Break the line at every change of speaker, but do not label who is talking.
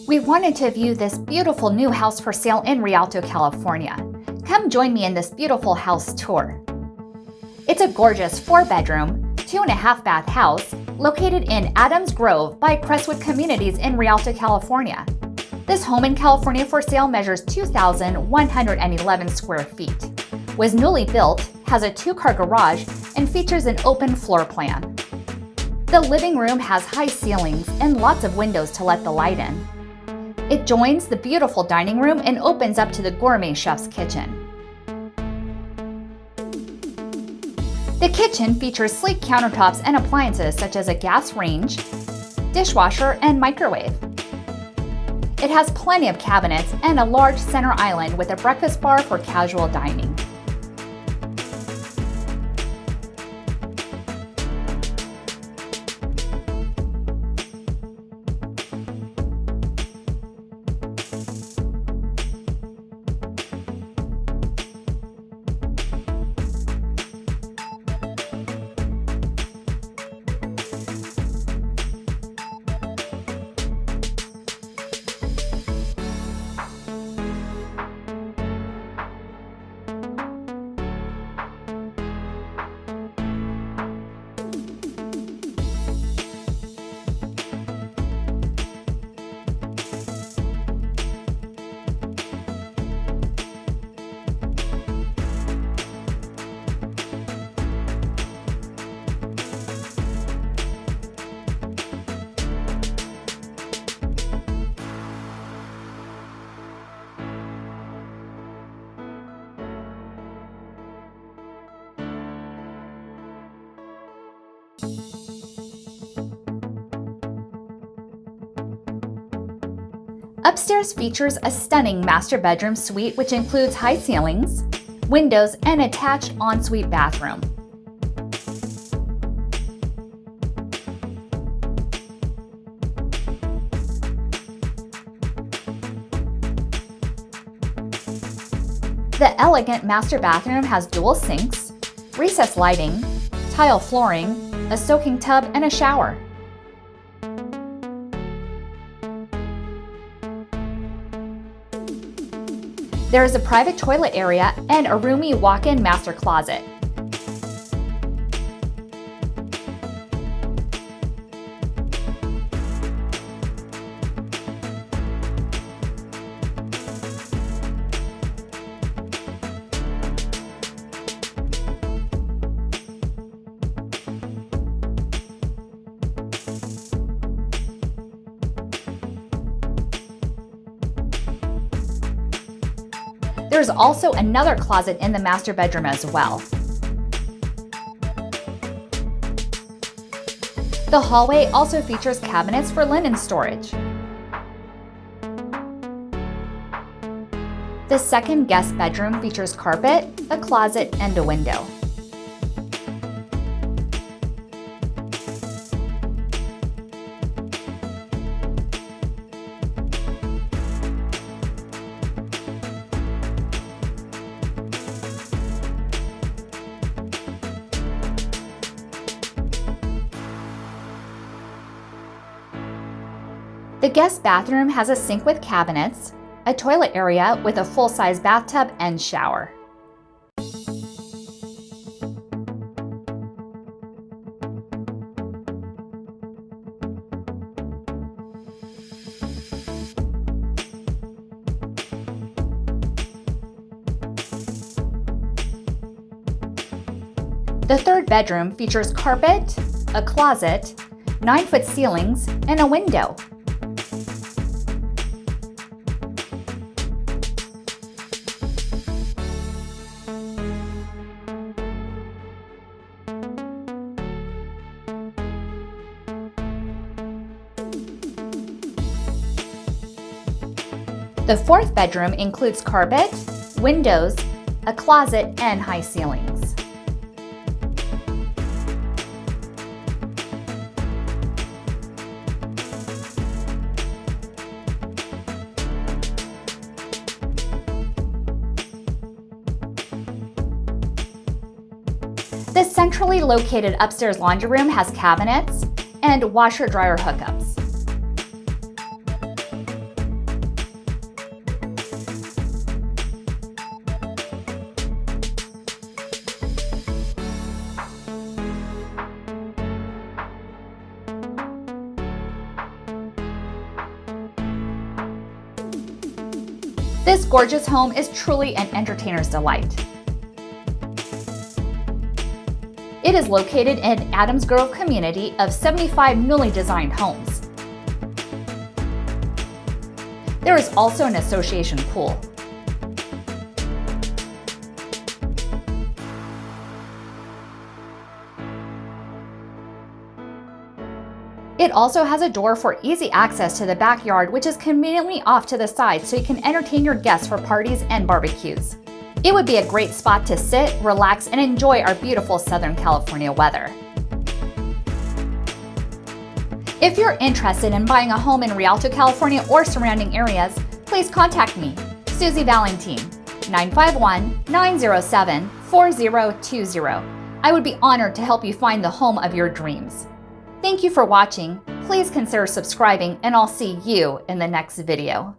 We wanted to view this beautiful new house for sale in Rialto, California. Come join me in this beautiful house tour. It's a gorgeous 4-bedroom, 2.5-bath house located in Adams Grove by Crestwood Communities in Rialto, California. This home in California for sale measures 2,111 square feet. Was newly built, has a 2-car garage, and features an open floor plan. The living room has high ceilings and lots of windows to let the light in. It joins the beautiful dining room and opens up to the gourmet chef's kitchen. The kitchen features sleek countertops and appliances such as a gas range, dishwasher, and microwave. It has plenty of cabinets and a large center island with a breakfast bar for casual dining. Upstairs features a stunning master bedroom suite which includes high ceilings, windows, and attached ensuite bathroom. The elegant master bathroom has dual sinks, recessed lighting, tile flooring, a soaking tub, and a shower. There is a private toilet area and a roomy walk-in master closet. There's also another closet in the master bedroom as well. The hallway also features cabinets for linen storage. The second guest bedroom features carpet, a closet, and a window. The guest bathroom has a sink with cabinets, a toilet area with a full-size bathtub and shower. The third bedroom features carpet, a closet, 9-foot ceilings, and a window. The fourth bedroom includes carpet, windows, a closet, and high ceilings. The centrally located upstairs laundry room has cabinets and washer-dryer hookups. This gorgeous home is truly an entertainer's delight. It is located in Adams Grove community of 75 newly designed homes. There is also an association pool. It also has a door for easy access to the backyard, which is conveniently off to the side so you can entertain your guests for parties and barbecues. It would be a great spot to sit, relax, and enjoy our beautiful Southern California weather. If you're interested in buying a home in Rialto, California or surrounding areas, please contact me, Susie Valentine, 951-907-4020. I would be honored to help you find the home of your dreams. Thank you for watching. Please consider subscribing, and I'll see you in the next video.